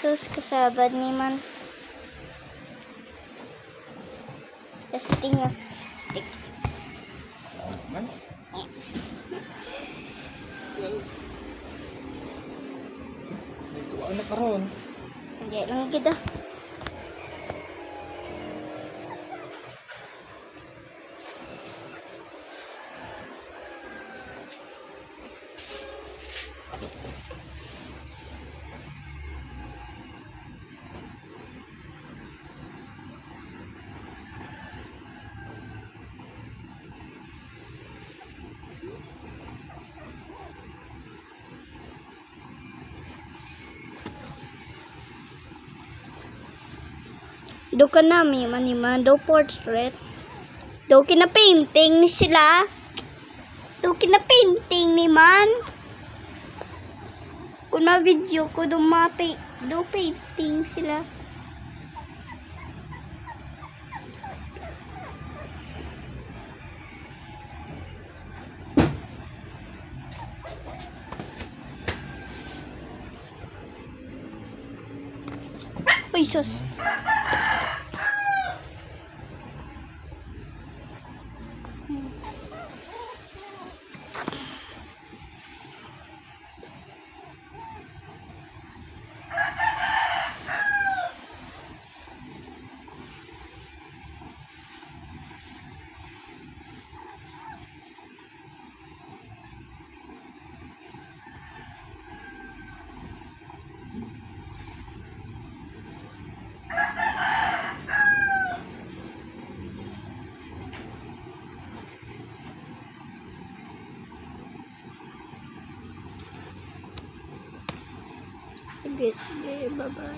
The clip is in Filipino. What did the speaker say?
Sus, kasabad ni man. Testing na. Testing. Man? Ito ano karon? Hindi lang kita. Do ka na may maniman do portrait. Do kina painting ni sila. Do kina painting ni man. Kung na video ko do do painting sila. Uy, sus. Sige, sige, bye-bye.